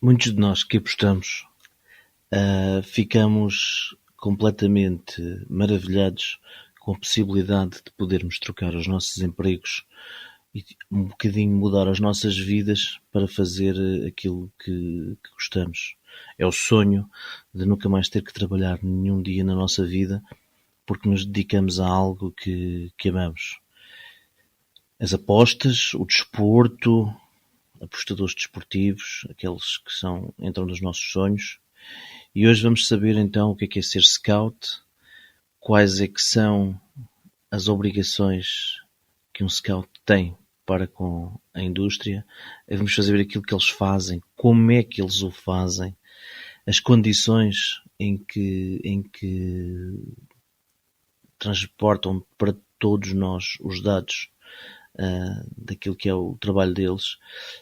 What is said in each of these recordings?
Muitos de nós que apostamos ficamos completamente maravilhados com a possibilidade de podermos trocar os nossos empregos e um bocadinho mudar as nossas vidas para fazer aquilo que gostamos. É o sonho de nunca mais ter que trabalhar nenhum dia na nossa vida porque nos dedicamos a algo que amamos. As apostas, o desporto, apostadores desportivos, aqueles que entram nos nossos sonhos. E hoje vamos saber então o que é ser scout, quais é que são as obrigações que um scout tem para com a indústria. Vamos fazer aquilo que eles fazem, como é que eles o fazem, as condições em que transportam para todos nós os dados daquilo que é o trabalho deles,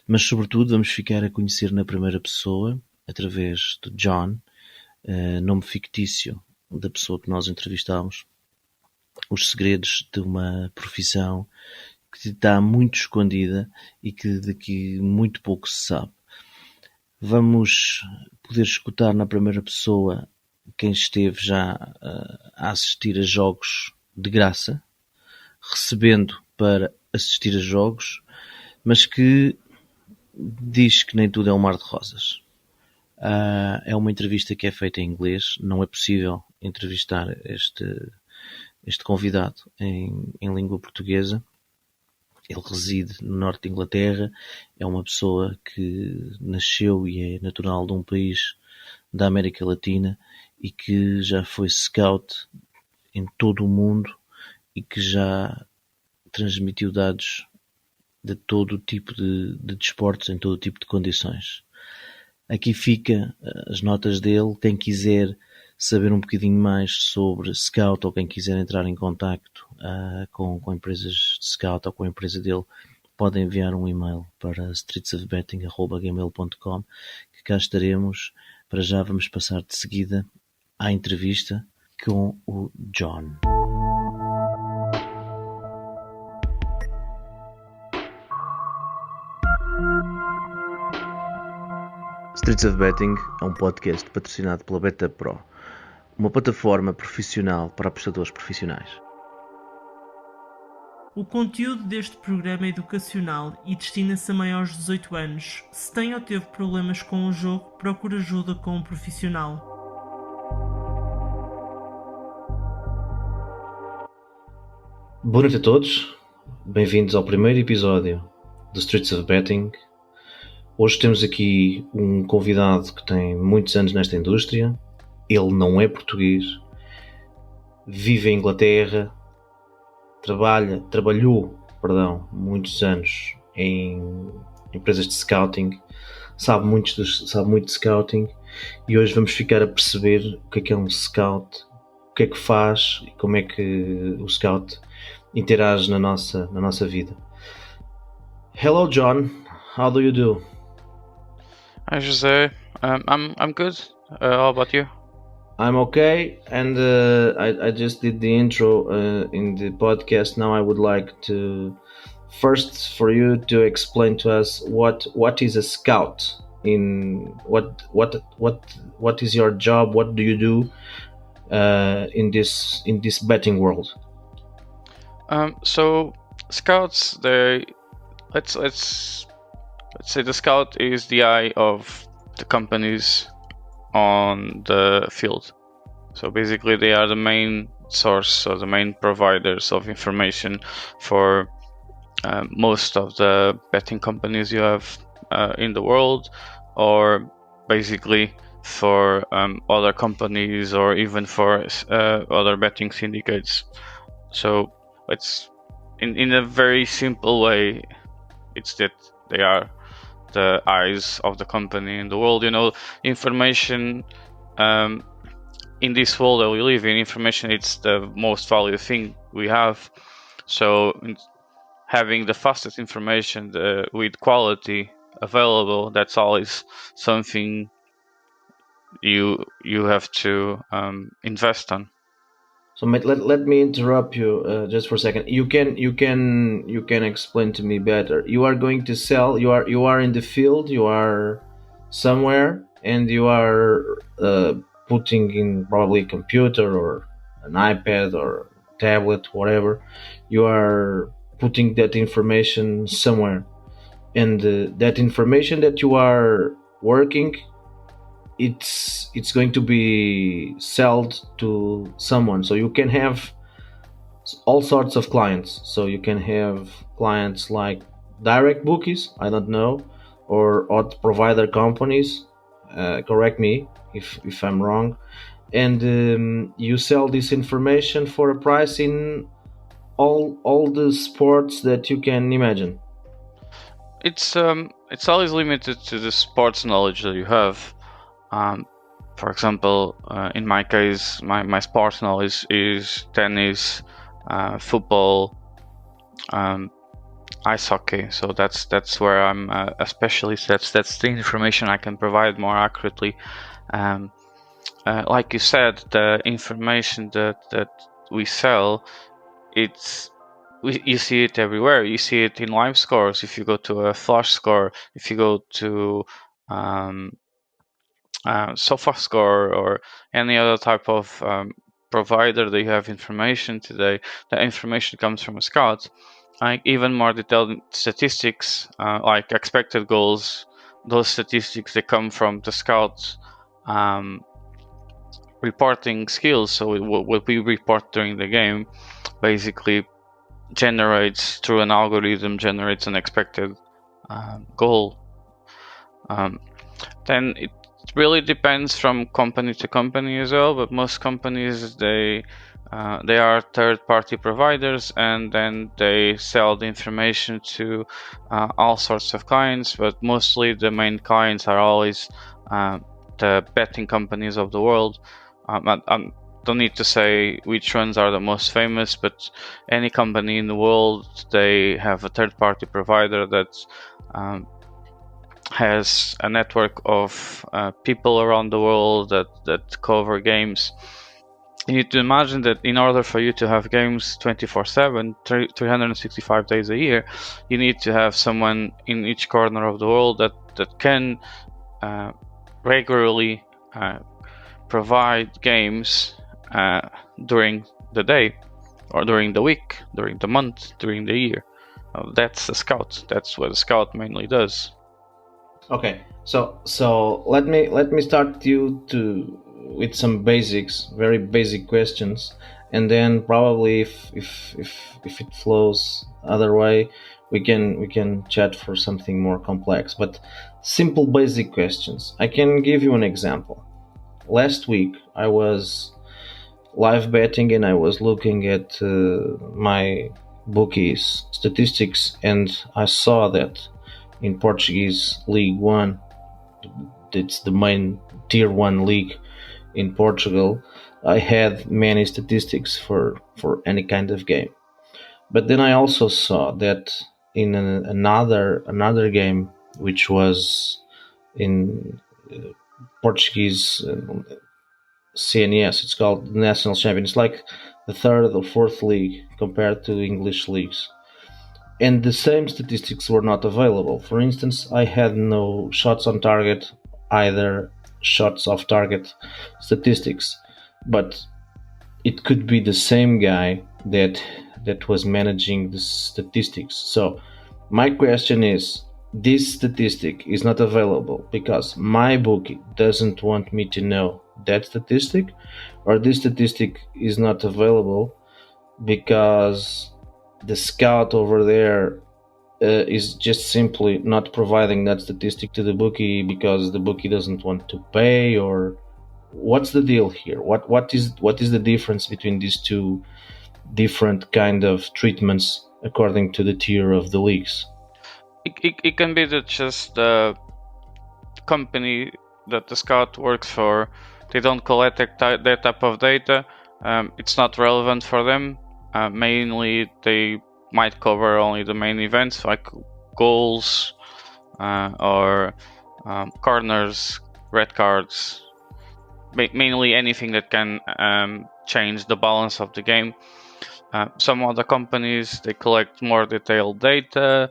mas sobretudo vamos ficar a conhecer na primeira pessoa, através do Jonh, nome fictício da pessoa que nós entrevistámos, os segredos de uma profissão que está muito escondida e que daqui muito pouco se sabe. Vamos poder escutar na primeira pessoa quem esteve já a assistir a jogos de graça, recebendo para assistir a jogos, mas que diz que nem tudo é um mar de rosas. É uma entrevista que é feita em inglês, não é possível entrevistar este convidado em língua portuguesa. Ele reside no norte de Inglaterra, é uma pessoa que nasceu e é natural de um país da América Latina e que já foi scout em todo o mundo e que já transmitiu dados de todo o tipo de desportos, em todo o tipo de condições. Aqui fica as notas dele. Quem quiser saber um bocadinho mais sobre Scout ou quem quiser entrar em contacto com empresas de Scout ou com a empresa dele, pode enviar um e-mail para streetsofbetting@gmail.com, que cá estaremos. Para já vamos passar de seguida à entrevista com o Jonh. Streets of Betting é um podcast patrocinado pela Beta Pro, uma plataforma profissional para apostadores profissionais. O conteúdo deste programa é educacional e destina-se a maiores de 18 anos. Se tem ou teve problemas com o jogo, procure ajuda com um profissional. Boa noite a todos, bem-vindos ao primeiro episódio do Streets of Betting. Hoje temos aqui um convidado que tem muitos anos nesta indústria. Ele não é português, vive em Inglaterra, trabalhou muitos anos em empresas de scouting, sabe muito de scouting, e hoje vamos ficar a perceber o que é um scout, o que é que faz e como é que o scout interage na nossa vida. Hello Jonh, how do you do? Hi José, I'm good. How about you? I'm okay, and I just did the intro in the podcast. Now I would like to first for you to explain to us what is a scout. In what is your job? What do you do in this betting world? So scouts, let's say the scout is the eye of the companies on the field. So basically they are the main source or the main providers of information for most of the betting companies you have in the world, or basically for other companies or even for other betting syndicates. So it's in a very simple way, it's that they are the eyes of the company in the world. Information in this world that we live in, information it's the most valuable thing we have. So having the fastest information with quality available, that's always something you have to invest on. So let me interrupt you just for a second. You can explain to me better. You are going to sell. You are in the field. You are somewhere, and you are putting in probably a computer or an iPad or tablet, whatever. You are putting that information somewhere, and that information that you are working, it's going to be sold to someone. So you can have all sorts of clients. So you can have clients like direct bookies, I don't know, or odd provider companies. Correct me if I'm wrong. And you sell this information for a price in all the sports that you can imagine. It's always limited to the sports knowledge that you have. For example, in my case, my sports knowledge is tennis, football, ice hockey. So that's where I'm a specialist. That's the information I can provide more accurately. Like you said, the information that we sell, you see it everywhere. You see it in live scores. If you go to a flash score, if you go to SofaScore or any other type of provider that you have information today, the information comes from a scout. Like even more detailed statistics, like expected goals, those statistics they come from the scouts reporting skills. So what we report during the game basically generates through an algorithm generates an expected goal. Then it really depends from company to company as well, but most companies they are third-party providers, and then they sell the information to all sorts of clients, but mostly the main clients are always the betting companies of the world. I don't need to say which ones are the most famous, but any company in the world, they have a third-party provider that has a network of people around the world that cover games. You need to imagine that in order for you to have games 24/7, 365 days a year, you need to have someone in each corner of the world that can regularly provide games during the day, or during the week, during the month, during the year. That's a scout. That's what a scout mainly does. Okay, so let me start you with some basics, very basic questions, and then probably if it flows other way, we can chat for something more complex. But simple basic questions. I can give you an example. Last week I was live betting and I was looking at my bookies statistics, and I saw that in Portuguese League One, it's the main tier 1 league in Portugal, I had many statistics for any kind of game. But then I also saw that in another game, which was in Portuguese CNS, it's called the National Champion. It's like the third or fourth league compared to English leagues. And the same statistics were not available. For instance, I had no shots on target, either shots off target statistics, but it could be the same guy that was managing the statistics. So my question is, this statistic is not available because my bookie doesn't want me to know that statistic, or this statistic is not available because the scout over there is just simply not providing that statistic to the bookie because the bookie doesn't want to pay, or what's the deal here? What is the difference between these two different kind of treatments according to the tier of the leagues? It can be that just the company that the scout works for, they don't collect that type of data. It's not relevant for them. Mainly, they might cover only the main events like goals or corners, red cards, mainly anything that can change the balance of the game. Some other companies, they collect more detailed data.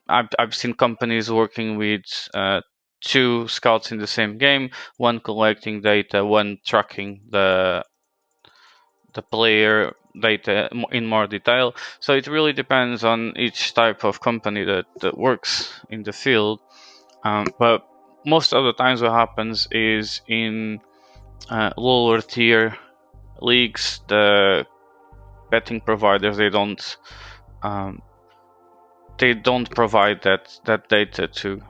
I've seen companies working with two scouts in the same game, one collecting data, one tracking the player data in more detail. So it really depends on each type of company that works in the field. But most of the times what happens is in lower tier leagues, the betting providers, they don't provide that data to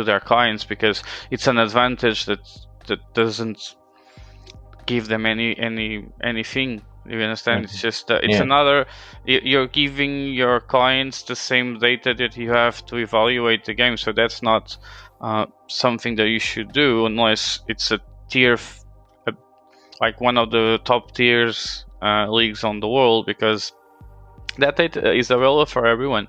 their clients, because it's an advantage that doesn't give them anything. You understand? It's just it's another. You're giving your clients the same data that you have to evaluate the game, so that's not something that you should do unless it's a tier, like one of the top tiers leagues on the world, because that data is available for everyone.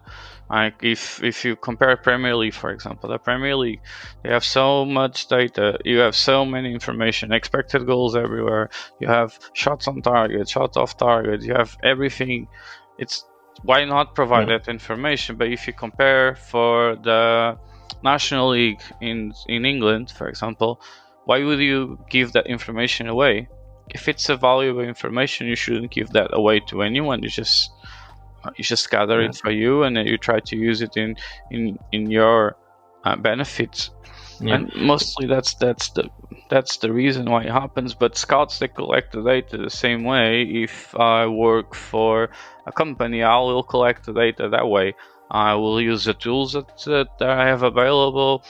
Like if you compare Premier League, for example, the Premier League, they have so much data, you have so many information, expected goals everywhere, you have shots on target, shots off target, you have everything. It's why not provide that information? But if you compare for the National League in England, for example, why would you give that information away? If it's a valuable information, you shouldn't give that away to anyone. You just gather it for you, and then you try to use it in your benefits. And mostly that's the reason why it happens. But scouts, they collect the data the same way. If I work for a company, I will collect the data that way. I will use the tools that I have available,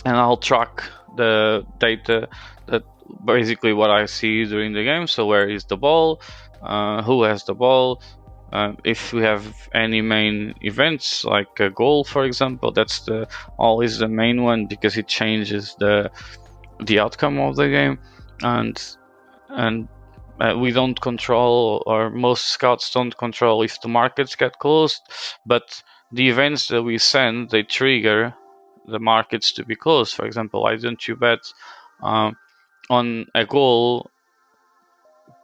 and I'll track the data, that basically what I see during the game. So where is the ball, who has the ball, if we have any main events like a goal, for example, that's always the main one, because it changes the outcome of the game. And we don't control, or most scouts don't control, if the markets get closed, but the events that we send, they trigger the markets to be closed. For example, why don't you bet on a goal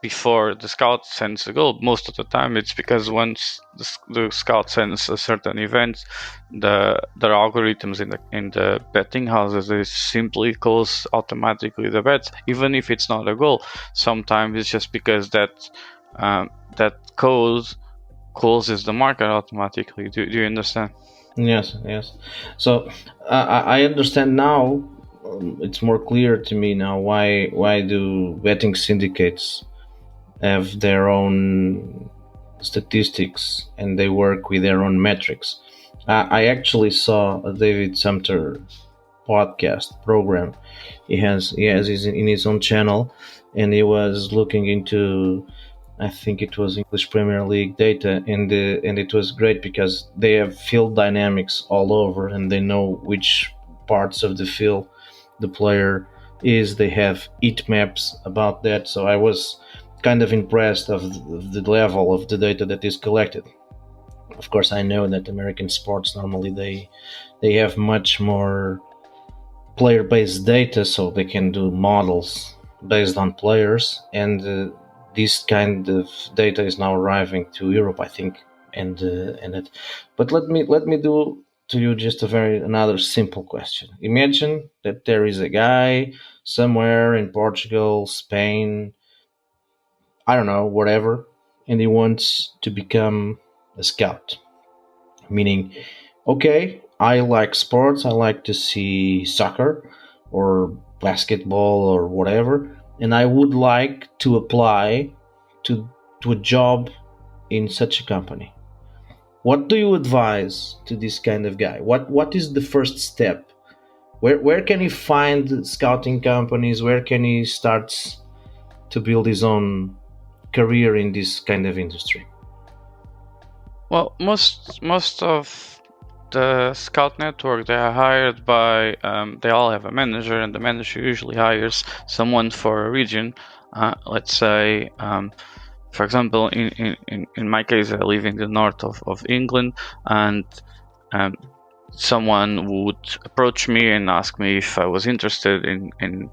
before the scout sends a goal? Most of the time it's because once the scout sends a certain event, the algorithms in the betting houses, they simply close automatically the bets, even if it's not a goal. Sometimes it's just because that code closes the market automatically. Do you understand? Yes. So I understand now. It's more clear to me now why do betting syndicates have their own statistics and they work with their own metrics. I actually saw a David Sumter podcast program. He has his in his own channel, and he was looking into, I think it was English Premier League data, and it was great because they have field dynamics all over, and they know which parts of the field the player is. They have heat maps about that. So I was kind of impressed of the level of the data that is collected. Of course, I know that American sports normally they have much more player-based data, so they can do models based on players, and this kind of data is now arriving to Europe, I think. But let me do to you just another simple question. Imagine that there is a guy somewhere in Portugal, Spain, I don't know, whatever, and he wants to become a scout. Meaning, okay, I like sports, I like to see soccer or basketball or whatever, and I would like to apply to a job in such a company. What do you advise to this kind of guy? What is the first step? Where can he find scouting companies? Where can he start to build his own career in this kind of industry? Well, most of the scout network, they are hired by they all have a manager, and the manager usually hires someone for a region. Let's say, for example, in my case, I live in the north of England, and someone would approach me and ask me if I was interested in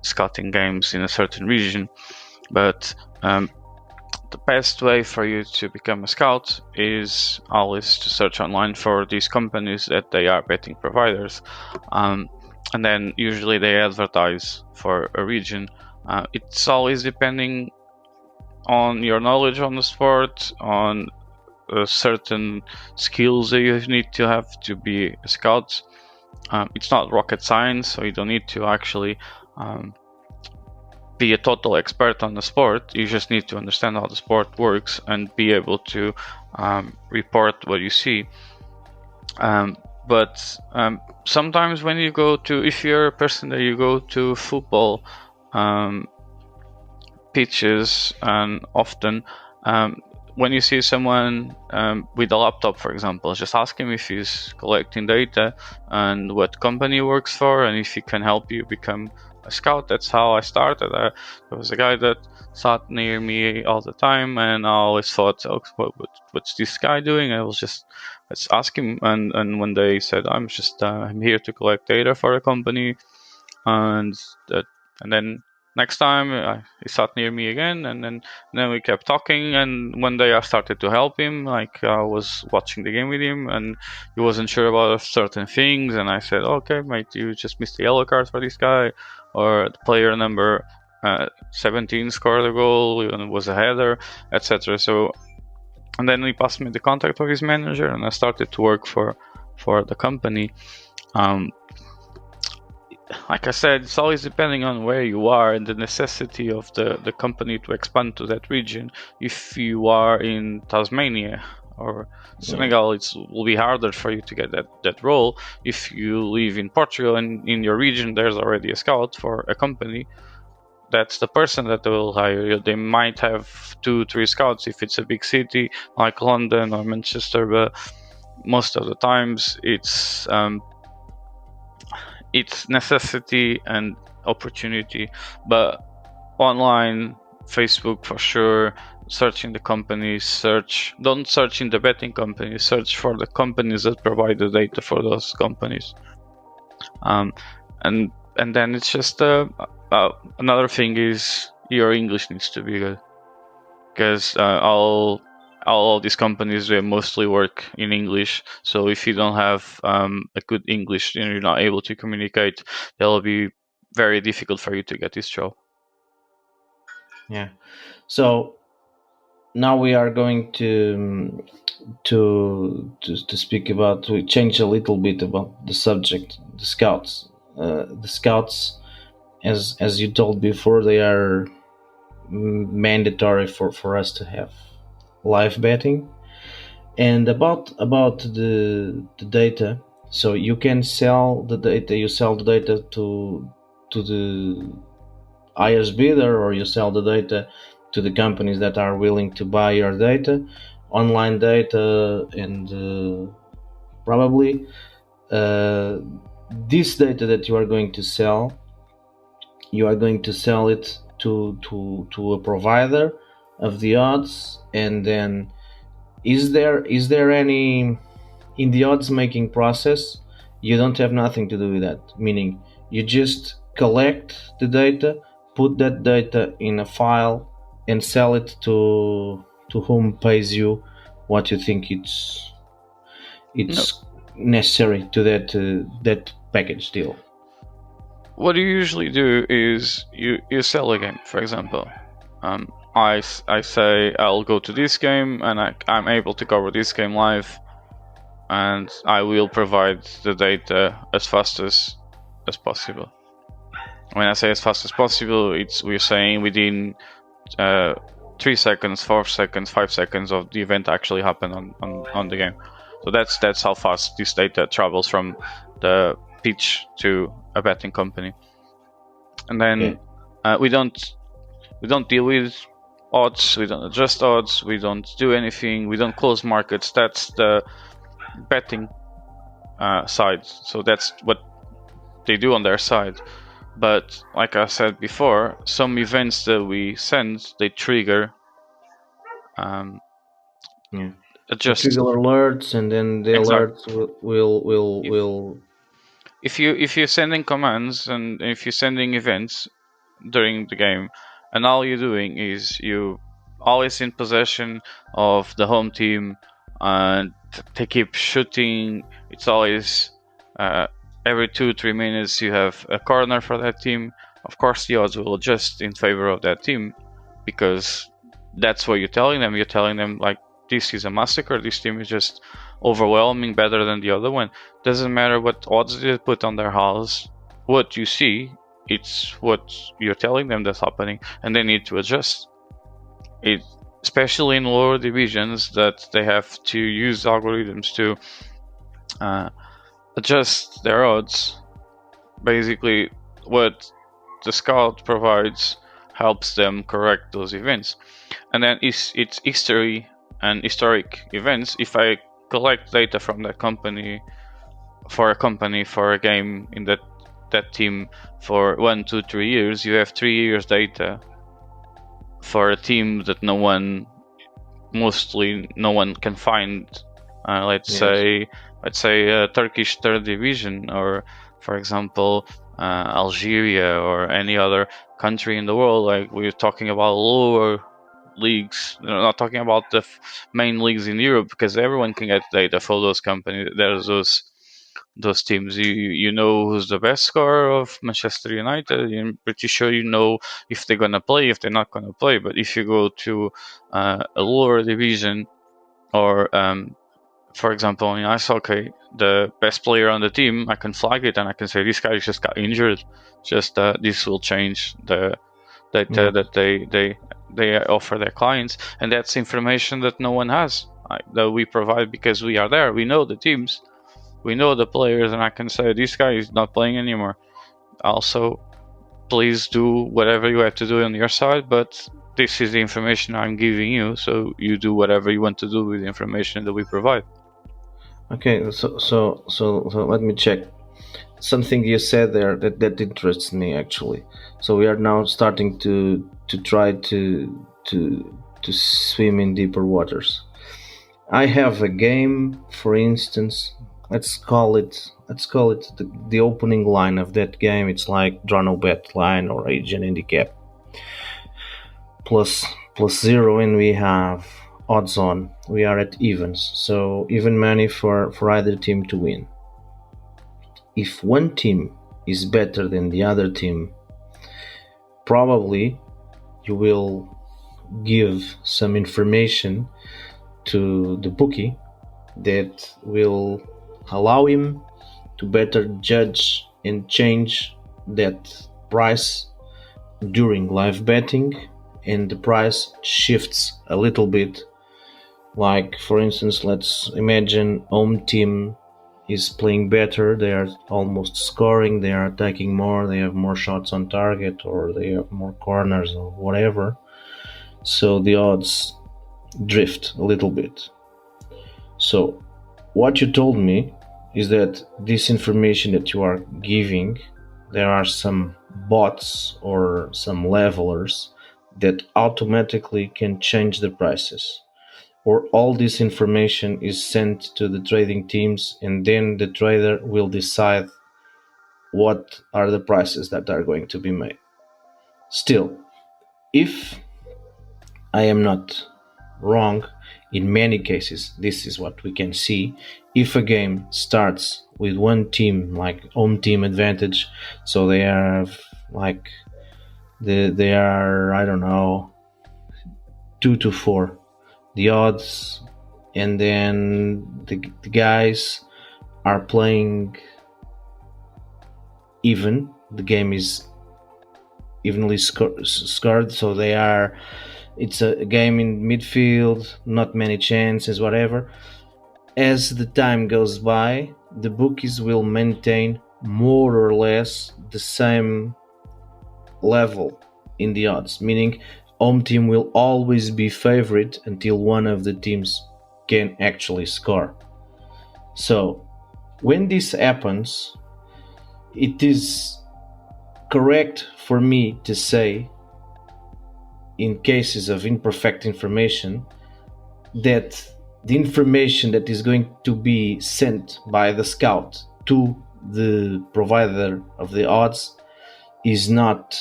scouting games in a certain region. But the best way for you to become a scout is always to search online for these companies that they are betting providers, and then usually they advertise for a region. It's always depending on your knowledge on the sport, on certain skills that you need to have to be a scout. It's not rocket science, so you don't need to actually be a total expert on the sport. You just need to understand how the sport works and be able to report what you see. But sometimes when you go to, if you're a person that you go to football pitches, and often when you see someone with a laptop, for example, just ask him if he's collecting data and what company he works for, and if he can help you become a scout. That's how I started. There was a guy that sat near me all the time, and I always thought, oh, what's this guy doing? I was just, let's ask him. And one day he said, I'm here to collect data for a company, and then next time he sat near me again, and then we kept talking. And one day I started to help him. Like, I was watching the game with him, and he wasn't sure about certain things, and I said, okay, mate, you just missed the yellow card for this guy, or the player number 17 scored a goal, and it was a header, etc. So, and then he passed me the contact of his manager, and I started to work for the company. Like I said, it's always depending on where you are and the necessity of the company to expand to that region. If you are in Tasmania or Senegal, it will be harder for you to get that role. If you live in Portugal and in your region there's already a scout for a company, that's the person that they will hire you. They might have 2-3 scouts if it's a big city like London or Manchester, but most of the times it's necessity and opportunity. But online, Facebook for sure, searching the companies, don't search in the betting companies, search for the companies that provide the data for those companies. And then it's just another thing is your English needs to be good, because all these companies, they mostly work in English. So if you don't have a good English and you're not able to communicate, it'll be very difficult for you to get this job. Yeah. So now we are going to speak about, to change a little bit about the subject, the scouts. The scouts, as you told before, they are mandatory for us to have live betting. And about the data, so you can sell the data. You sell the data to the highest bidder, or you sell the data to the companies that are willing to buy your data, online data, and probably this data that you are going to sell, you are going to sell it to a provider of the odds. And then is there any, in the odds making process, you don't have nothing to do with that, meaning you just collect the data, put that data in a file, and sell it to whom pays you what you think it's necessary to that package deal. What you usually do is you sell a game. For example, I say I'll go to this game, and I'm able to cover this game live, and I will provide the data as fast as possible. When I say as fast as possible, we're saying within 3 seconds, 4 seconds, 5 seconds of the event actually happened on the game. So that's how fast this data travels from the pitch to a betting company. And then we don't deal with odds, we don't adjust odds, we don't do anything, we don't close markets. That's the betting side. So that's what they do on their side. But like I said before, some events that we send, they trigger trigger alerts, and then the alerts will if you're sending commands and if you're sending events during the game, and all you're doing is you always in possession of the home team, and they keep shooting. It's always every 2-3 minutes you have a corner for that team. Of course, the odds will adjust in favor of that team because that's what you're telling them. You're telling them, like, this is a massacre. This team is just overwhelming, better than the other one. Doesn't matter what odds they put on their house. What you see, it's what you're telling them that's happening, and they need to adjust. It, especially in lower divisions, that they have to use algorithms to adjust their odds. Basically, what the scout provides helps them correct those events. And then it's history and historic events. If I collect data from that company for a game in that team for 1, 2, 3 years, you have 3 years data for a team that no one can find. Let's say Turkish third division, or for example Algeria, or any other country in the world. Like, we're talking about lower leagues, not talking about the main leagues in Europe, because everyone can get data for those companies. There's those teams. You know who's the best scorer of Manchester United. You're pretty sure you know if they're gonna play, if they're not gonna play. But if you go to a lower division, or for example in ice hockey, the best player on the team, I can flag it and I can say this guy just got injured. Just this will change the data that they offer their clients, and that's information that no one has, that we provide because we are there. We know the teams, we know the players, and I can say this guy is not playing anymore. Also, please do whatever you have to do on your side, but this is the information I'm giving you, so you do whatever you want to do with the information that we provide. Okay, so let me check. Something you said there that interests me, actually. So we are now starting to try to swim in deeper waters. I have a game, for instance. Let's call it the opening line of that game. It's like draw no bet line or agent handicap plus 0, and we have odds on. We are at evens, so even money for either team to win. If one team is better than the other team, probably you will give some information to the bookie that will allow him to better judge and change that price during live betting, and the price shifts a little bit. Like, for instance, let's imagine home team is playing better, they are almost scoring, they are attacking more, they have more shots on target, or they have more corners or whatever, so the odds drift a little bit. So what you told me is that this information that you are giving, there are some bots or some levelers that automatically can change the prices, or all this information is sent to the trading teams, and then the trader will decide what are the prices that are going to be made. Still, if I am not wrong, in many cases, this is what we can see. If a game starts with one team, like home team advantage, so they have like they are, I don't know, 2-4 the odds, and then the guys are playing even, the game is evenly scored, so it's a game in midfield, not many chances, whatever. As the time goes by, the bookies will maintain more or less the same level in the odds, meaning home team will always be favorite until one of the teams can actually score. So when this happens, it is correct for me to say, in cases of imperfect information, that the information that is going to be sent by the scout to the provider of the odds is not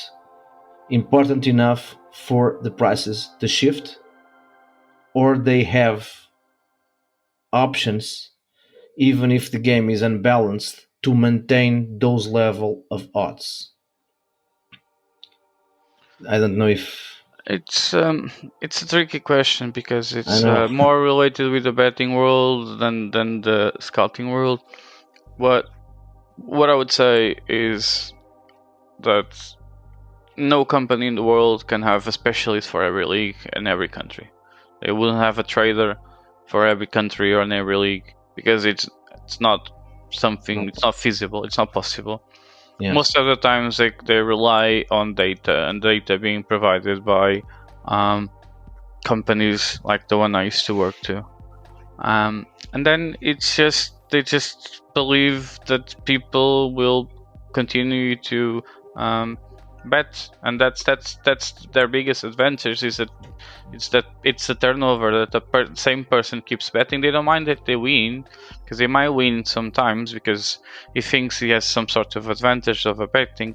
important enough for the prices to shift, or they have options, even if the game is unbalanced, to maintain those level of odds? I don't know if It's a tricky question because I it's know. more related with the betting world than the scouting world. What I would say is that no company in the world can have a specialist for every league in every country. They wouldn't have a trader for every country or in every league because it's not something. It's not feasible. It's not possible. Yes. Most of the times they rely on data, and data being provided by companies like the one I used to work to. And then they just believe that people will continue to bet, and that's their biggest advantage, is that it's the turnover, that the same person keeps betting. They don't mind that they win, because they might win sometimes because he thinks he has some sort of advantage of a betting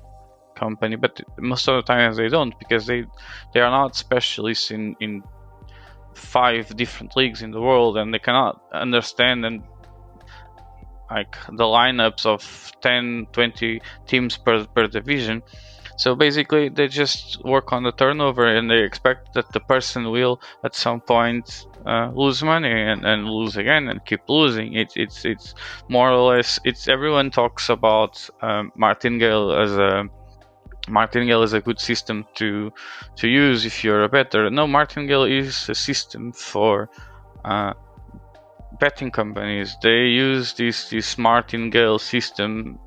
company, but most of the times they don't, because they are not specialists in 5 different leagues in the world, and they cannot understand and like the lineups of 10-20 teams per division. So basically they just work on the turnover, and they expect that the person will at some point lose money and lose again and keep losing. It's more or less, everyone talks about martingale as a good system to use if you're a bettor. No, martingale is a system for betting companies. They use this martingale system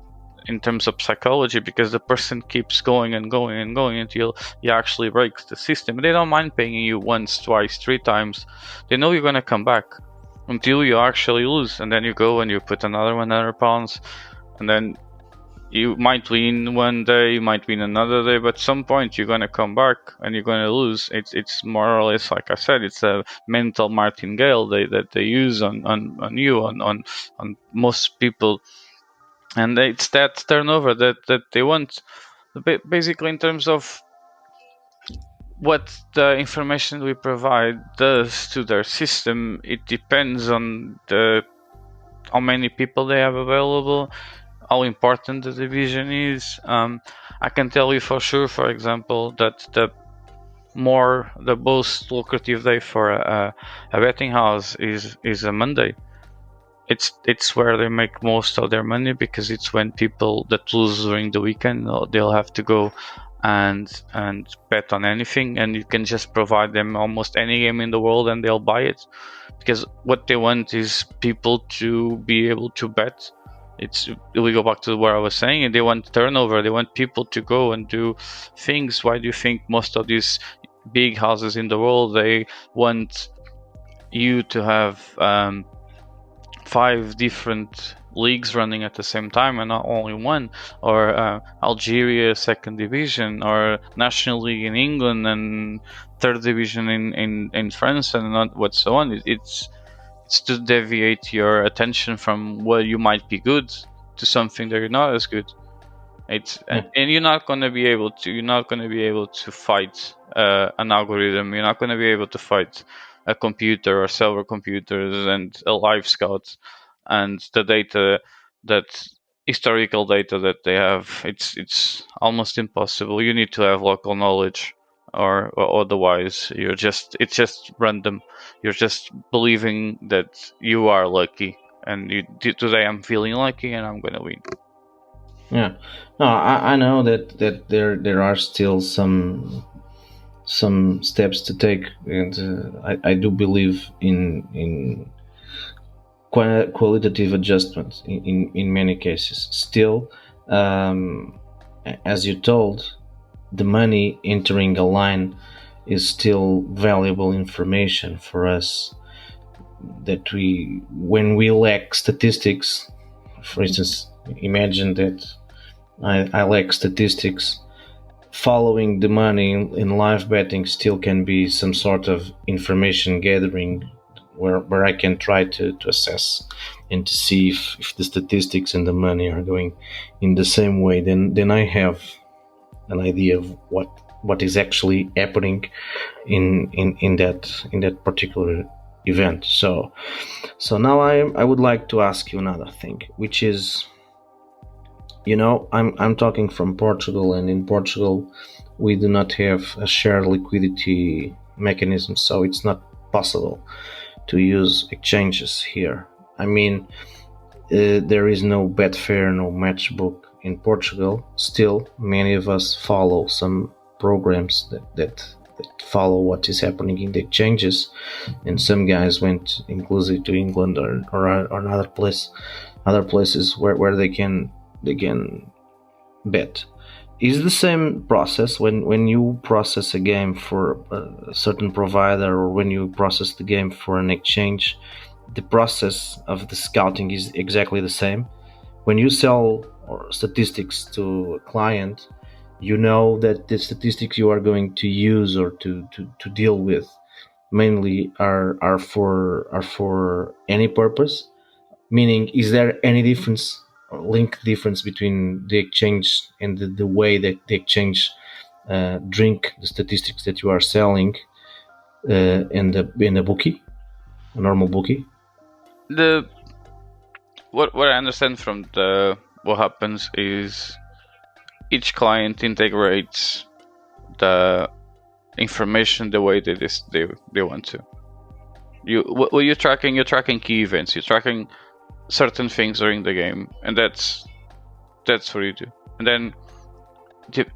in terms of psychology, because the person keeps going and going and going until he actually breaks the system. They don't mind paying you once, twice, 3 times. They know you're gonna come back until you actually lose, and then you go and you put another £100, and then you might win one day, you might win another day, but at some point you're gonna come back and you're gonna lose. It's more or less, like I said, it's a mental martingale that they use on you, on most people. And it's that turnover that they want. Basically, in terms of what the information we provide does to their system, it depends on how many people they have available, how important the division is. I can tell you for sure, for example, that the most lucrative day for a betting house is a Monday. It's where they make most of their money, because it's when people that lose during the weekend, they'll have to go and bet on anything, and you can just provide them almost any game in the world and they'll buy it, because what they want is people to be able to bet. We go back to what I was saying, and they want turnover. They want people to go and do things. Why do you think most of these big houses in the world, they want you to have 5 different leagues running at the same time and not only one? Or Algeria 2nd division, or National League in England and 3rd division in France, and not what so on. It's to deviate your attention from where you might be good to something that you're not as good. And you're not going to be able to fight an algorithm. You're not going to be able to fight a computer or several computers and a live scout and the data, that historical data that they have. It's almost impossible. You need to have local knowledge, or otherwise it's just random. You're just believing that you are lucky, and today I'm feeling lucky and I'm gonna win. Yeah, no, I know that there are still some steps to take, and I do believe in qualitative adjustments in many cases. Still, as you told, the money entering a line is still valuable information for us, that when we lack statistics, for instance, imagine that I lack statistics, following the money in live betting still can be some sort of information gathering, where I can try to assess and to see if the statistics and the money are going in the same way. Then I have an idea of what what is actually happening in that particular event. So now I would like to ask you another thing, which is, I'm talking from Portugal, and in Portugal we do not have a shared liquidity mechanism, so it's not possible to use exchanges here. I mean, there is no Betfair, no Matchbook in Portugal. Still, many of us follow some programs that follow what is happening in the exchanges, and some guys went inclusive to England or other places where they can bet. Is the same process when you process a game for a certain provider, or when you process the game for an exchange? The process of the scouting is exactly the same. When you sell or statistics to a client, you know that the statistics you are going to use or to deal with mainly are for any purpose. Meaning, is there any difference or link difference between the exchange and the way that the exchange drink the statistics that you are selling in the bookie, a normal bookie? What I understand from what happens is each client integrates the information the way they want to. What you're tracking key events. You're tracking certain things during the game, and that's what you do. And then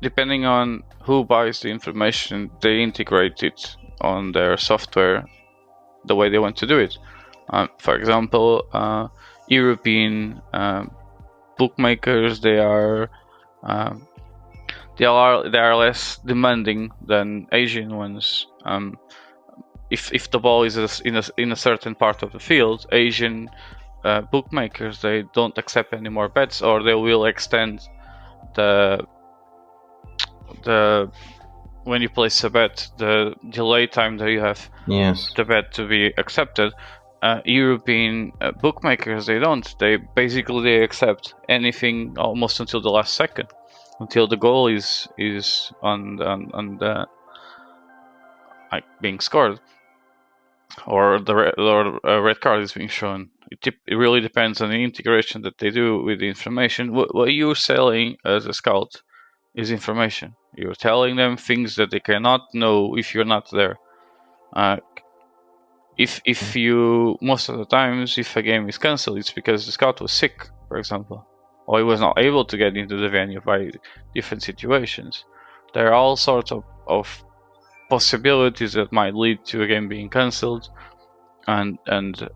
depending on who buys the information, they integrate it on their software the way they want to do it. For example, European bookmakers, they are less demanding than Asian ones. If the ball is in a certain part of the field, Asian bookmakers, they don't accept any more bets, or they will extend the when you place a bet, the delay time that you have the bet to be accepted. European bookmakers, they don't. They accept anything almost until the last second, until the goal is on the like being scored, or a red card is being shown. It really depends on the integration that they do with the information. What you're selling as a scout is information. You're telling them things that they cannot know if you're not there. If you, most of the times, if a game is cancelled, it's because the scout was sick, for example, or he was not able to get into the venue by different situations. There are all sorts of possibilities that might lead to a game being cancelled and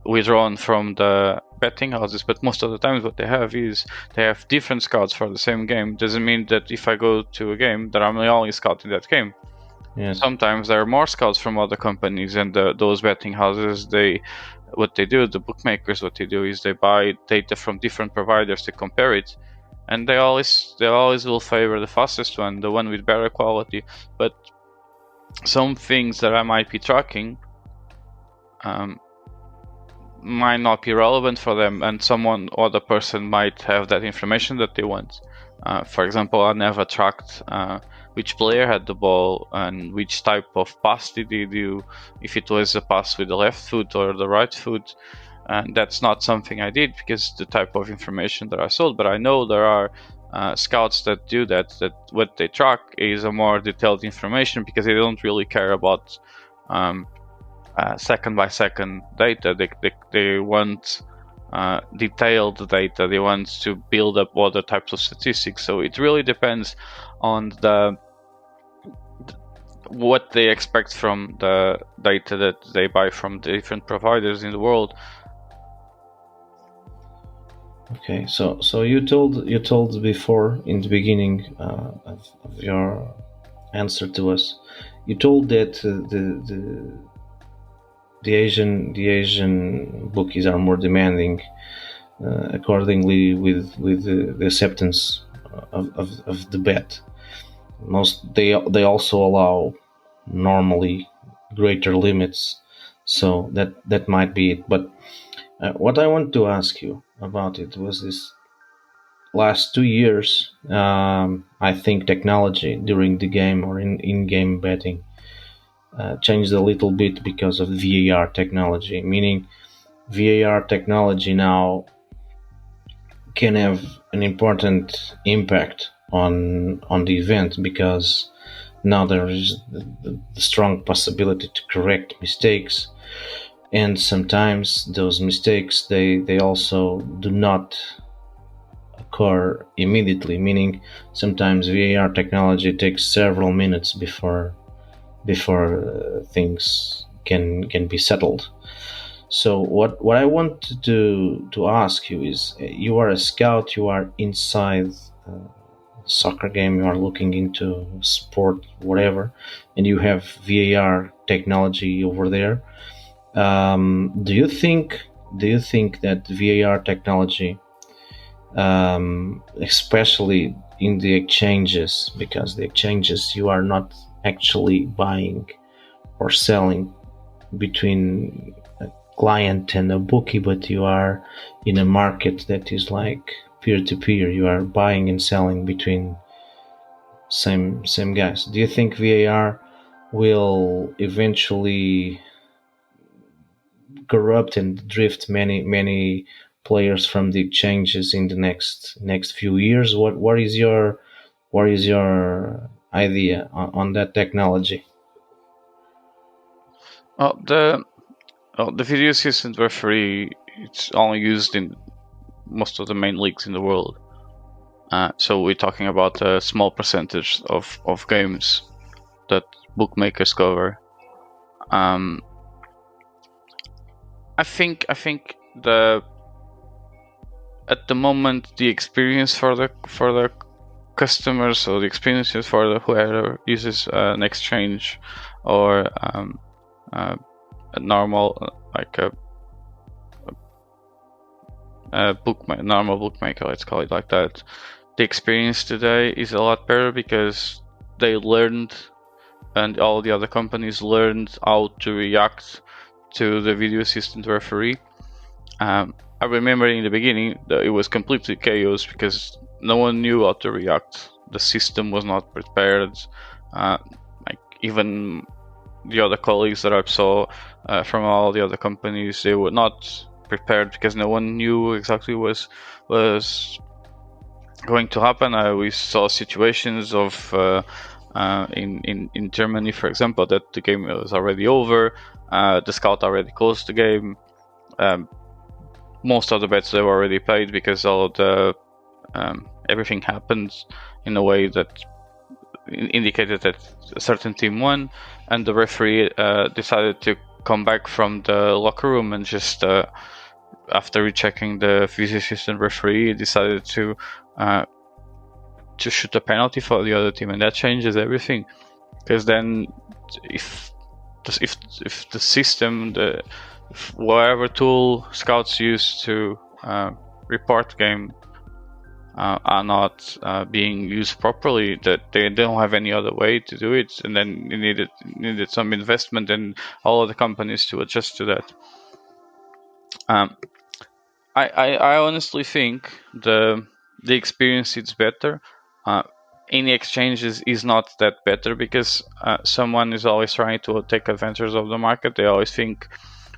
withdrawn from the betting houses. But most of the times what they have is they have different scouts for the same game. Doesn't mean that if I go to a game that I'm the only scout in that game. Yes. Sometimes there are more scouts from other companies, and those betting houses, the bookmakers, what they do is they buy data from different providers to compare it, and they always will favor the fastest one, the one with better quality. But some things that I might be tracking might not be relevant for them, and other person might have that information that they want. For example, I never tracked which player had the ball and which type of pass did he do, if it was a pass with the left foot or the right foot. And that's not something I did because the type of information that I sold. But I know there are scouts that do that what they track is a more detailed information, because they don't really care about second by second data. They want detailed data. They want to build up other types of statistics. So it really depends on what they expect from the data that they buy from the different providers in the world. Okay, so you told before, in the beginning of your answer to us, you told that the Asian bookies are more demanding, accordingly with the acceptance of the bet. They also allow normally greater limits, so that might be it. But what I want to ask you about it was this: last 2 years, I think technology during the game or in-game betting changed a little bit because of VAR technology, meaning VAR technology now can have an important impact on the event, because now there is the strong possibility to correct mistakes, and sometimes those mistakes they also do not occur immediately, meaning sometimes VAR technology takes several minutes before things can be settled. So what I want to ask you is, you are a scout, you are inside soccer game, you are looking into sport, whatever, and you have VAR technology over there. Do you think that VAR technology, especially in the exchanges, because the exchanges you are not actually buying or selling between a client and a bookie, but you are in a market that is like peer-to-peer, you are buying and selling between same guys. Do you think VAR will eventually corrupt and drift many players from the exchanges in the next few years? What is your idea on that technology? The video assistant referee, it's only used in most of the main leagues in the world. So we're talking about a small percentage of games that bookmakers cover. I think at the moment the experience for the customers, or the experiences for the whoever uses an exchange or a normal like normal bookmaker, let's call it like that. The experience today is a lot better because they learned, and all the other companies learned how to react to the video assistant referee. I remember in the beginning that it was completely chaos because no one knew how to react. The system was not prepared. Like even the other colleagues that I saw from all the other companies, they were not prepared because no one knew exactly what was going to happen. We saw situations of in Germany, for example, that the game was already over. The scout already closed the game. Most of the bets they were already paid because all of the everything happened in a way that indicated that a certain team won, and the referee decided to come back from the locker room and just after rechecking the video assistant referee, decided to shoot a penalty for the other team, and that changes everything. Because then, if the system, whatever tool scouts use to report game are not being used properly, that they don't have any other way to do it, and then you needed some investment and all of the companies to adjust to that. I honestly think the experience is better. Any exchanges is not that better because someone is always trying to take advantage of the market. They always think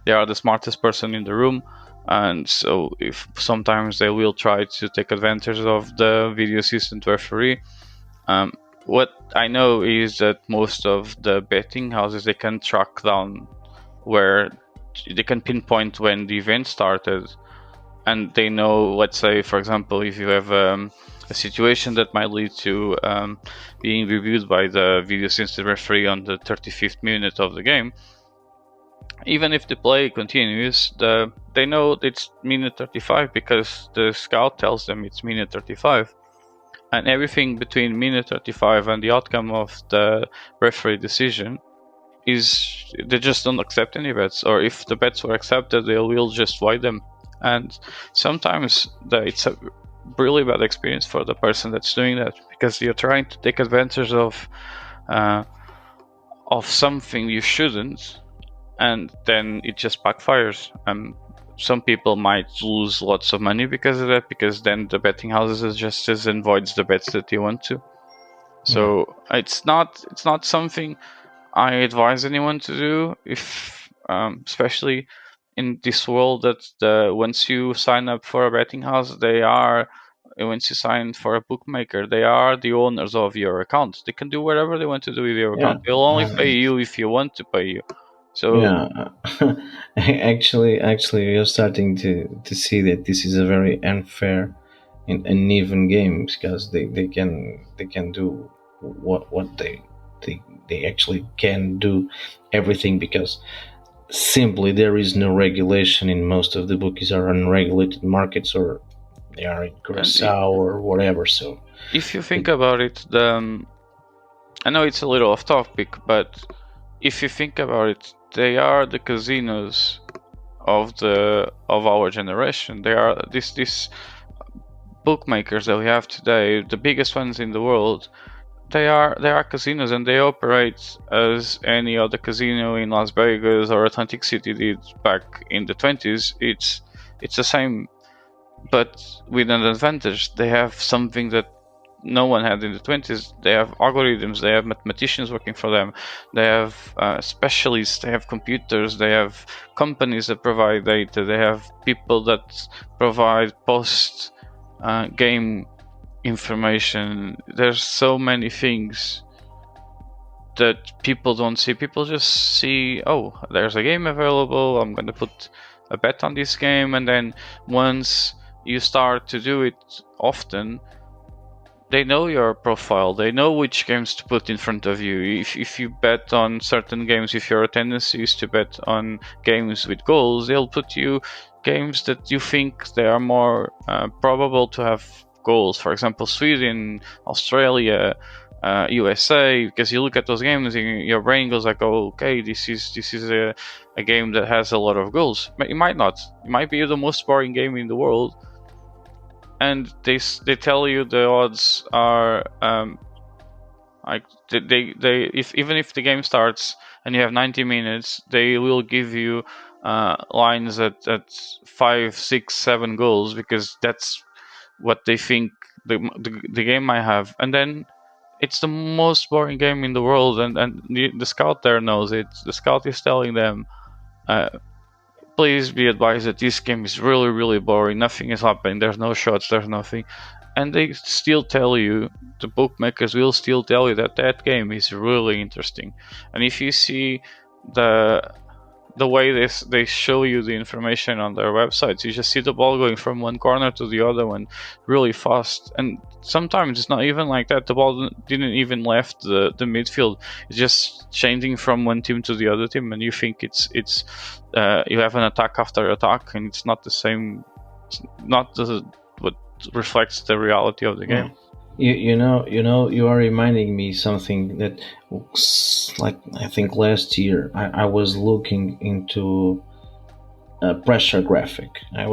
they are the smartest person in the room, and so if sometimes they will try to take advantage of the video assistant referee. What I know is that most of the betting houses, they can track down where they can pinpoint when the event started, and they know, let's say for example, if you have a situation that might lead to being reviewed by the video assistant referee on the 35th minute of the game, even if the play continues, they know it's minute 35 because the scout tells them it's minute 35, and everything between minute 35 and the outcome of the referee decision is they just don't accept any bets, or if the bets were accepted, they will just void them. And sometimes it's a really bad experience for the person that's doing that, because you're trying to take advantage of something you shouldn't, and then it just backfires. some people might lose lots of money because of that, because then the betting houses adjusts and voids the bets that they want to. So it's not something I advise anyone to do, if especially in this world that once you sign up for a betting house, once you sign for a bookmaker, they are the owners of your account. They can do whatever they want to do with your account. They'll only pay you if you want to pay you. So actually, you're starting to see that this is a very unfair and uneven game, because they can do what they actually can do everything, because simply there is no regulation in most of the bookies, are unregulated markets, or they are in Curacao or whatever. So if you think about it, I know it's a little off topic, but if you think about it, they are the casinos of our generation. They are these bookmakers that we have today, the biggest ones in the world. They are casinos, and they operate as any other casino in Las Vegas or Atlantic City did back in the 20s. It's the same, but with an advantage. They have something that no one had in the 20s. They have algorithms, they have mathematicians working for them, they have specialists, they have computers, they have companies that provide data, they have people that provide post game information. There's so many things that people don't see. People just see, oh, there's a game available, I'm gonna put a bet on this game, and then once you start to do it often, they know your profile, they know which games to put in front of you. If you bet on certain games, if your tendency is to bet on games with goals, they'll put you games that you think they are more probable to have goals. For example, Sweden, Australia, USA, because you look at those games and your brain goes like, oh, okay, this is a game that has a lot of goals. But it might not. It might be the most boring game in the world, and they tell you the odds are like even if the game starts and you have 90 minutes, they will give you lines at 5, 6, 7 goals, because that's what they think the game might have. And then it's the most boring game in the world, and the scout there knows it. The scout is telling them, please be advised that this game is really, really boring, nothing is happening, there's no shots, there's nothing. And they still tell you, the bookmakers will still tell you that game is really interesting. And if you see the way they show you the information on their websites, you just see the ball going from one corner to the other one really fast, and sometimes it's not even like that. The ball didn't even left the midfield, it's just changing from one team to the other team, and you think it's you have an attack after attack, and it's not the same. It's not what reflects the reality of the game. You are reminding me something that, like, I think last year I was looking into a pressure graphic. And I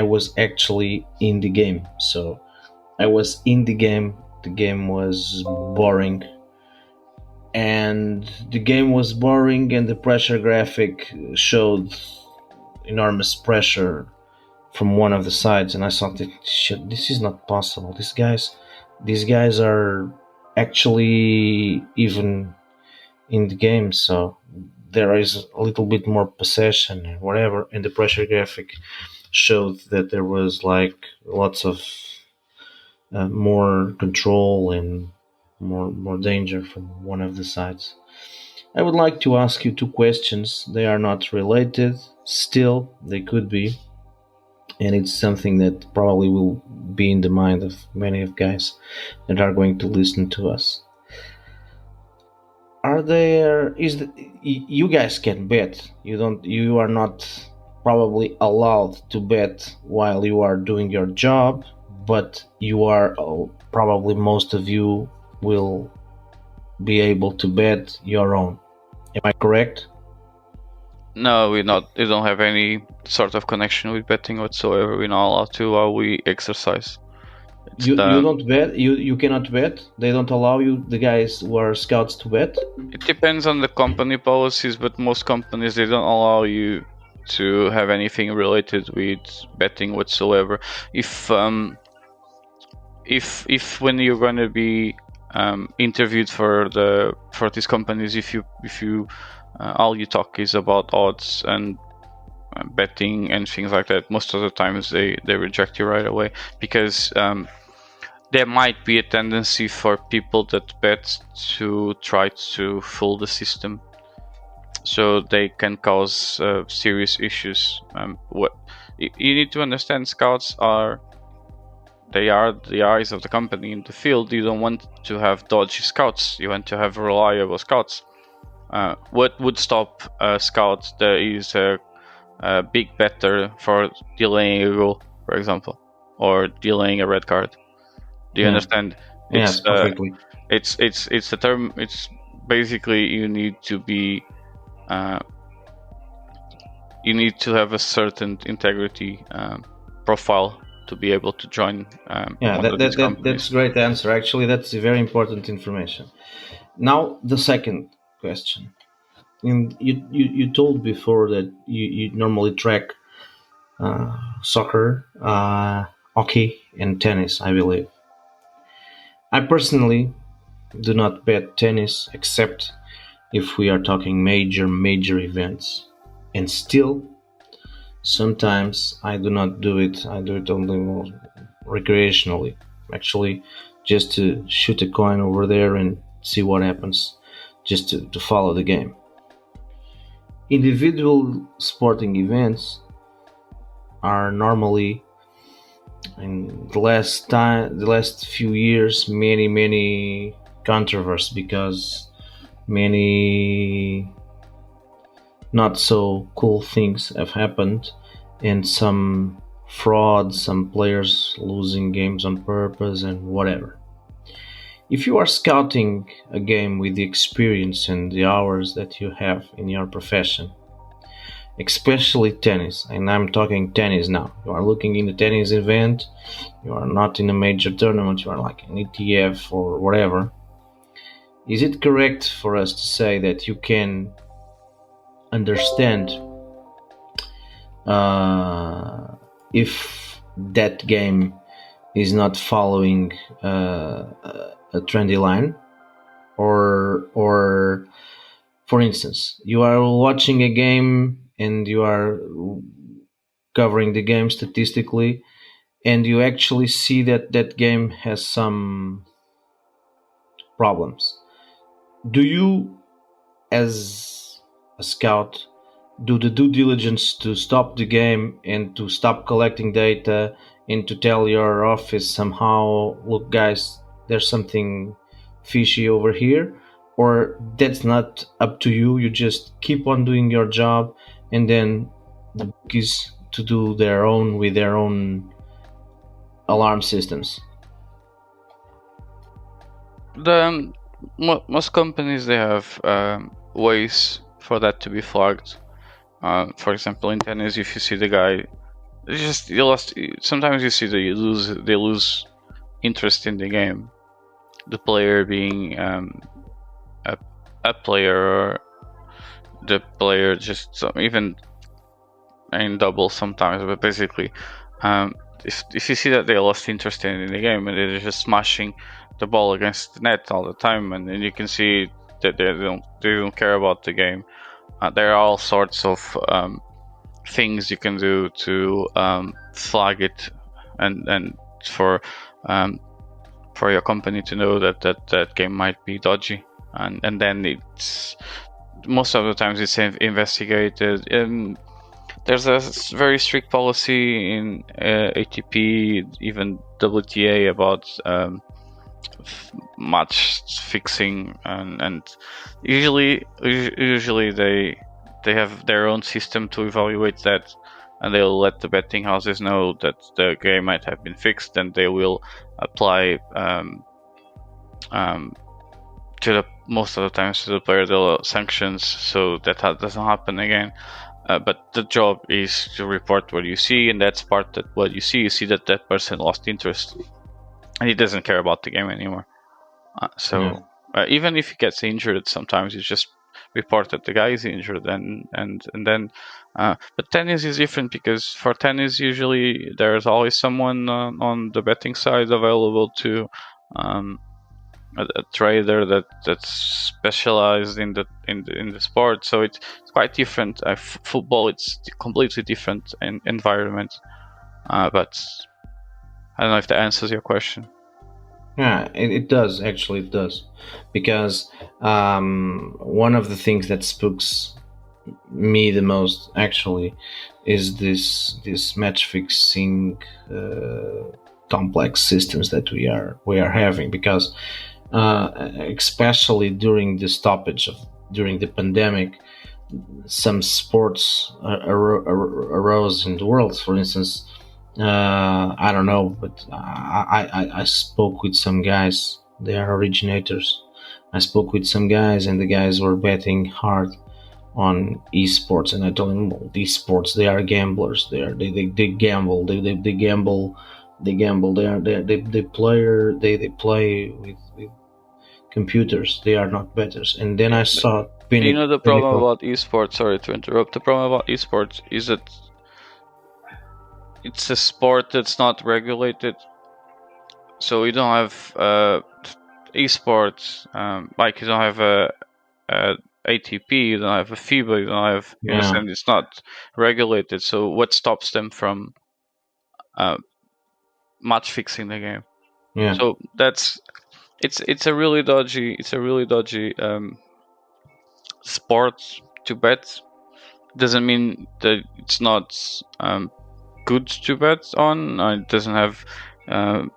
was actually in the game. So I was in the game. The game was boring. And the pressure graphic showed enormous pressure from one of the sides, and I thought, shit, this is not possible. These guys are actually even in the game, so there is a little bit more possession and whatever. And the pressure graphic showed that there was like lots of more control and more danger from one of the sides. I would like to ask you 2 questions. They are not related, still they could be. And it's something that probably will be in the mind of many of guys that are going to listen to us. You guys can bet. You are not probably allowed to bet while you are doing your job, but you are probably, most of you will be able to bet your own. Am I correct? No, we don't have any sort of connection with betting whatsoever. We're not allowed to while we exercise. You don't bet? You cannot bet? They don't allow you, the guys who are scouts, to bet? It depends on the company policies, but most companies, they don't allow you to have anything related with betting whatsoever. If when you're going to be interviewed for these companies, if you all you talk is about odds and betting and things like that, most of the times they reject you right away, because there might be a tendency for people that bet to try to fool the system, so they can cause serious issues. What you need to understand, scouts are the eyes of the company in the field. You don't want to have dodgy scouts. You want to have reliable scouts. What would stop a scout that is a big better for delaying a goal, for example, or delaying a red card? Do you understand? Yes, perfectly. It's a term. It's basically you need to be. You need to have a certain integrity profile to be able to join. That's a great answer. Actually, that's very important information. Now, the second question. You told before that you normally track soccer, hockey, and tennis, I believe. I personally do not bet tennis except if we are talking major events, and still sometimes I do not do it. I do it only more recreationally, actually, just to shoot a coin over there and see what happens, just to follow the game. Individual sporting events are normally, in the last few years, many controversies, because many not so cool things have happened, and some fraud, some players losing games on purpose and whatever. If you are scouting a game with the experience and the hours that you have in your profession, especially tennis, and I'm talking tennis now, you are looking in a tennis event, you are not in a major tournament, you are like an ETF or whatever, is it correct for us to say that you can understand if that game is not following a trendy line, or for instance, you are watching a game and you are covering the game statistically, and you actually see that that game has some problems. Do you, as a scout, do the due diligence to stop the game and to stop collecting data and to tell your office somehow, look guys, there's something fishy over here? Or that's not up to you, you just keep on doing your job, and then the bookies to do their own with their own alarm systems? Most companies, they have ways for that to be flagged. For example, in tennis, if you see the guy, sometimes you see that they lose interest in the game. The player being a player, or the player just even in double sometimes, but basically, if you see that they lost interest in the game and they're just smashing the ball against the net all the time, and then you can see that they don't care about the game. There are all sorts of things you can do to flag it, and for your company to know that game might be dodgy, and then it's most of the times it's investigated. And there's a very strict policy in ATP, even WTA, about match fixing, and usually they have their own system to evaluate that, and they'll let the betting houses know that the game might have been fixed, and they will apply to the most of the times to the player the sanctions, so that doesn't happen again. But the job is to report what you see, and that's part that what you see that that person lost interest and he doesn't care about the game anymore. Even if he gets injured, sometimes it's just report that the guy is injured, and then. But tennis is different because for tennis usually there's always someone on the betting side available to. A trader that's specialized in the sport, so it's quite different. Football, it's completely different environment, but I don't know if that answers your question. Yeah, it does, actually. It does, because one of the things that spooks me the most actually is this match fixing complex systems that we are having, because especially during the stoppage during the pandemic, some sports arose in the world. For instance, I don't know, but I spoke with some guys. They are originators. I spoke with some guys, and the guys were betting hard on esports, and I told them, well, esports, they are gamblers. They gamble. They gamble. They play with computers. They are not betters. And then I saw the problem about esports, sorry to interrupt, the problem about esports is that it's a sport that's not regulated, so you don't have esports, like you don't have a ATP, you don't have a FIBA, you don't have, you understand, it's not regulated. So what stops them from match fixing the game? Yeah. So it's a really dodgy sport to bet. Doesn't mean that it's not good to bet on. It doesn't have I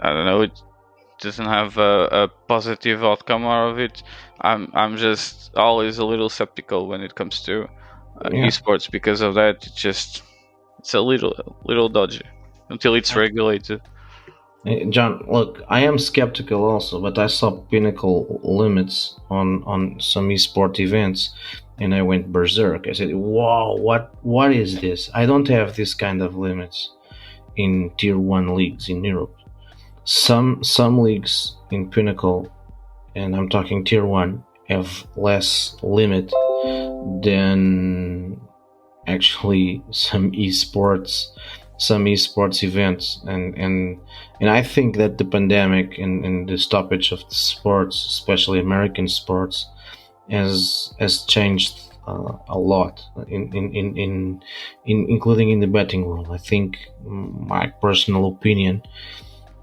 don't know, it doesn't have a positive outcome out of it. I'm just always a little skeptical when it comes to esports because of that. It's a little dodgy until it's regulated. John, look, I am skeptical also, but I saw pinnacle limits on some esport events, and I went berserk. I said, "Wow, what is this? I don't have this kind of limits in tier 1 leagues in Europe. Some leagues in Pinnacle, and I'm talking tier 1, have less limit than actually some esports events, and I think that the pandemic and the stoppage of the sports, especially American sports, has changed a lot in including in the betting world. I think, my personal opinion,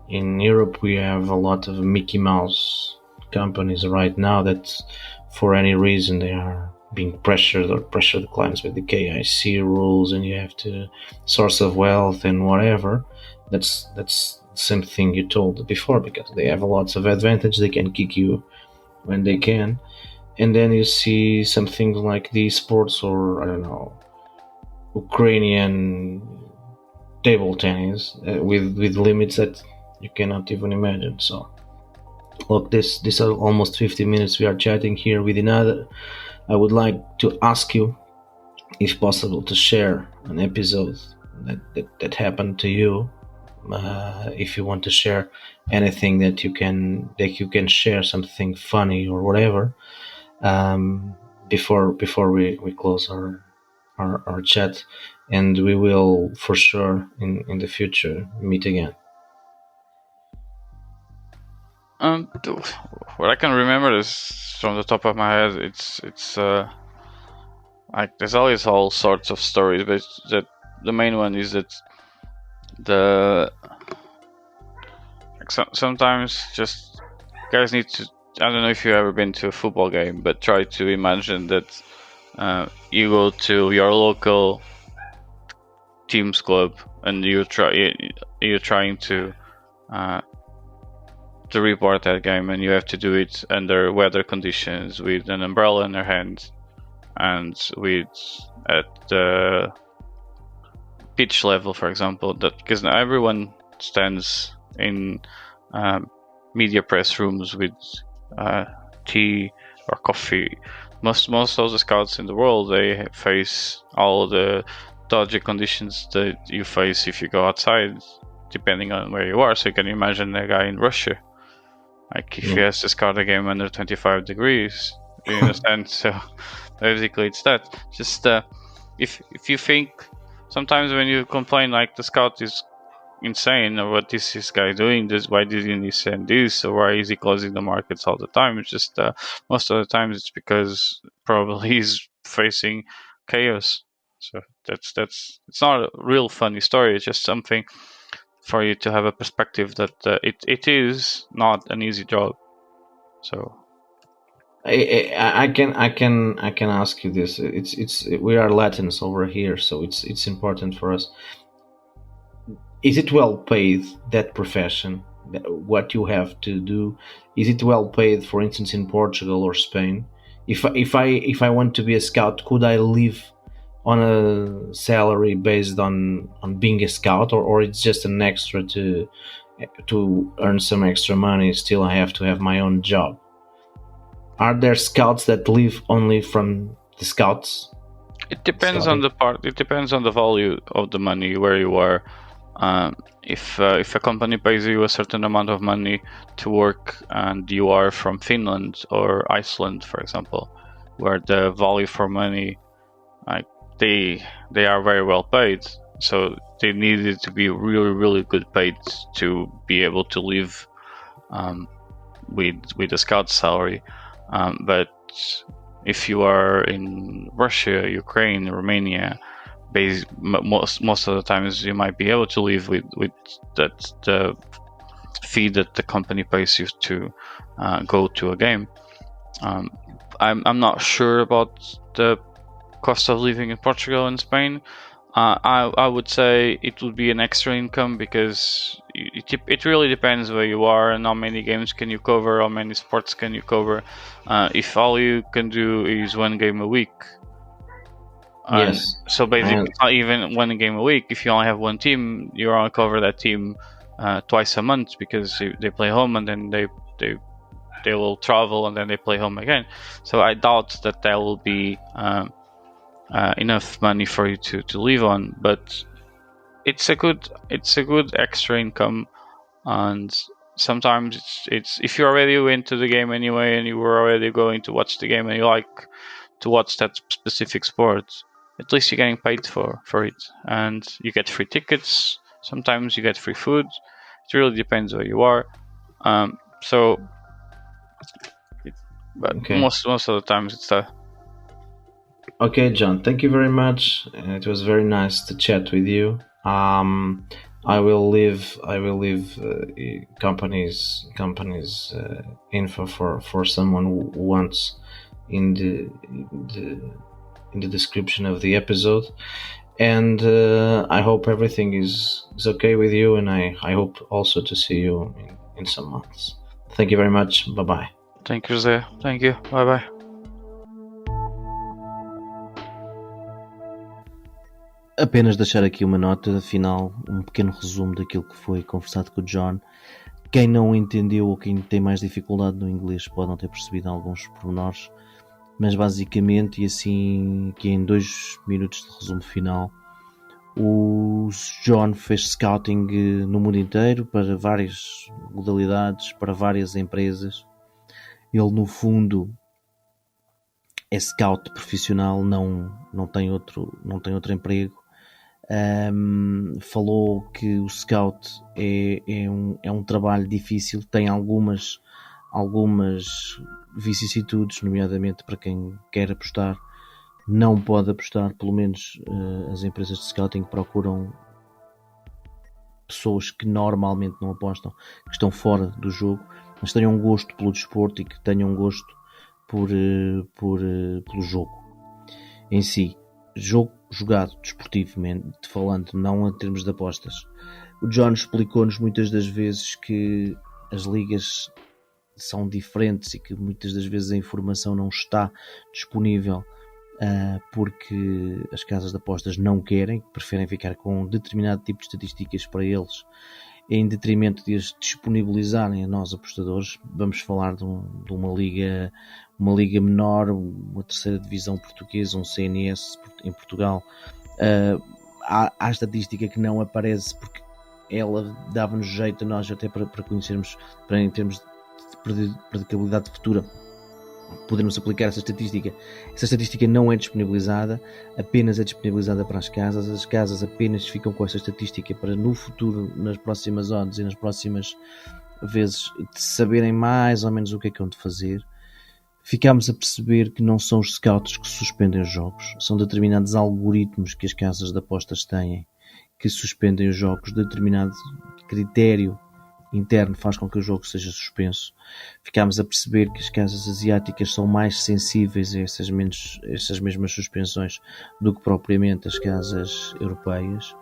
in Europe we have a lot of Mickey Mouse companies right now that for any reason they are being pressured or pressure the clients with the KIC rules, and you have to source of wealth and whatever. That's the same thing you told before, because they have lots of advantage. They can kick you when they can. And then you see some things like the sports, or I don't know, Ukrainian table tennis with limits that you cannot even imagine. So look, this are almost 50 minutes we are chatting here with another. I would like to ask you, if possible, to share an episode that happened to you. If you want to share anything that you can share, something funny or whatever, before we close our chat, and we will for sure in the future meet again. What I can remember is, from the top of my head, it's like there's always all sorts of stories, but the main one is that sometimes just guys need to. I don't know if you've ever been to a football game, but try to imagine that you go to your local team's club and you're trying to report that game, and you have to do it under weather conditions with an umbrella in your hand and at the pitch level, for example, because everyone stands in media press rooms with tea or coffee. Most of the scouts in the world, they face all the dodgy conditions that you face if you go outside, depending on where you are. So you can imagine a guy in Russia, like if he has to scout a game under 25 degrees, You understand? So basically, it's that. Just if you think sometimes when you complain like the scout is insane, or what is this guy doing? Why didn't he send this? Or why is he closing the markets all the time? It's just most of the times it's because probably he's facing chaos. So that's it's not a real funny story. It's just something for you to have a perspective that it is not an easy job. So I can ask you this. It's we are Latins over here, so it's important for us. Is it well paid, that profession, what you have to do? Is it well paid, for instance, in Portugal or Spain? If I want to be a scout, could I live on a salary based on being a scout, or it's just an extra to earn some extra money? Still, I have to have my own job. Are there scouts that live only from the scouts? it depends on the part. It depends on the value of the money where you are. If a company pays you a certain amount of money to work, and you are from Finland or Iceland, for example, where the value for money, like they are very well paid, so they needed to be really, really good paid to be able to live with a scout salary. But if you are in Russia, Ukraine, Romania, most of the times you might be able to live with that the fee that the company pays you to go to a game. I'm not sure about the cost of living in Portugal and Spain. I would say it would be an extra income, because it really depends where you are and how many games can you cover, how many sports can you cover. If all you can do is one game a week, yes. So basically, it's not even one game a week. If you only have one team, you only cover that team twice a month, because they play home and then they will travel and then they play home again. So I doubt that there will be enough money for you to live on. But it's a good extra income, and sometimes it's if you're already into the game anyway and you were already going to watch the game and you like to watch that specific sport, at least you're getting paid for it, and you get free tickets. Sometimes you get free food. It really depends where you are. But Okay. most of the times it's that. Okay, John, thank you very much. It was very nice to chat with you. I will leave companies info for someone who wants in the description of the episode. And I hope everything is okay with you, and I hope also to see you in some months. Thank you very much. Bye bye. Thank you, Zé. Thank you. Bye bye. Apenas deixar aqui uma nota final, um pequeno resumo daquilo que foi conversado com o John. Quem não entendeu ou quem tem mais dificuldade no inglês pode não ter percebido alguns pormenores, mas basicamente, e assim que em 2 minutos de resumo final, o John fez scouting no mundo inteiro para várias modalidades, para várias empresas. Ele no fundo é scout profissional, não tem outro emprego. Falou que o scout é um trabalho difícil, tem algumas vicissitudes, nomeadamente para quem quer apostar, não pode apostar. Pelo menos as empresas de scouting procuram pessoas que normalmente não apostam, que estão fora do jogo, mas tenham um gosto pelo desporto e que tenham um gosto pelo jogo em si. Jogo jogado desportivamente falando, não em termos de apostas. O John explicou-nos muitas das vezes que as ligas são diferentes e que muitas das vezes a informação não está disponível porque as casas de apostas não querem, preferem ficar com um determinado tipo de estatísticas para eles, em detrimento de as disponibilizarem a nós apostadores. Vamos falar de uma liga menor, uma terceira divisão portuguesa, um CNS em Portugal. Há estatística que não aparece porque ela dava-nos jeito a nós até para conhecermos, para em termos de predicabilidade futura, podermos aplicar essa estatística. Essa estatística não é disponibilizada, apenas é disponibilizada para as casas. As casas apenas ficam com essa estatística para no futuro, nas próximas odds e nas próximas vezes, saberem mais ou menos o que é que hão de fazer. Ficámos a perceber que não são os scouts que suspendem os jogos, são determinados algoritmos que as casas de apostas têm que suspendem os jogos. Determinado critério interno faz com que o jogo seja suspenso. Ficámos a perceber que as casas asiáticas são mais sensíveis a essas mesmas suspensões do que propriamente as casas europeias.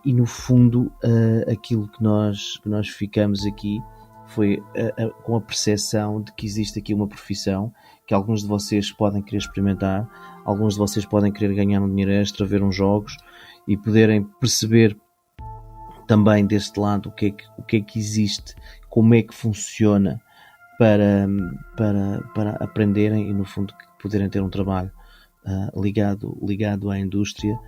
E no fundo, aquilo que nós ficamos aqui foi com a percepção de que existe aqui uma profissão que alguns de vocês podem querer experimentar, alguns de vocês podem querer ganhar um dinheiro extra, ver uns jogos e poderem perceber também deste lado o que é que existe, como é que funciona para aprenderem e no fundo poderem ter um trabalho ligado à indústria.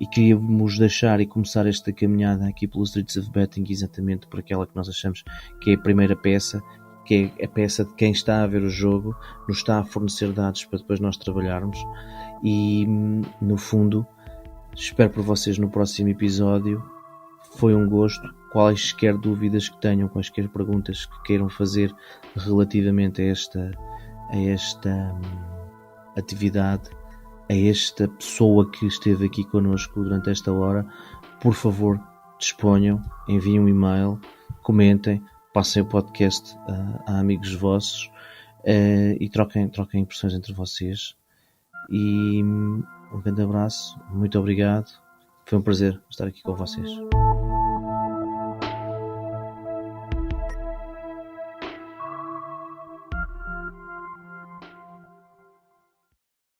E queríamos deixar e começar esta caminhada aqui pelos Streets of Betting exatamente por aquela que nós achamos que é a primeira peça, que é a peça de quem está a ver o jogo, nos está a fornecer dados para depois nós trabalharmos. E no fundo espero por vocês no próximo episódio. Foi um gosto. Quaisquer dúvidas que tenham, quaisquer perguntas que queiram fazer relativamente a esta atividade, a esta pessoa que esteve aqui connosco durante esta hora, por favor, disponham, enviem um e-mail, comentem, passem o podcast a amigos vossos e troquem impressões entre vocês. E um grande abraço, muito obrigado, foi um prazer estar aqui com vocês.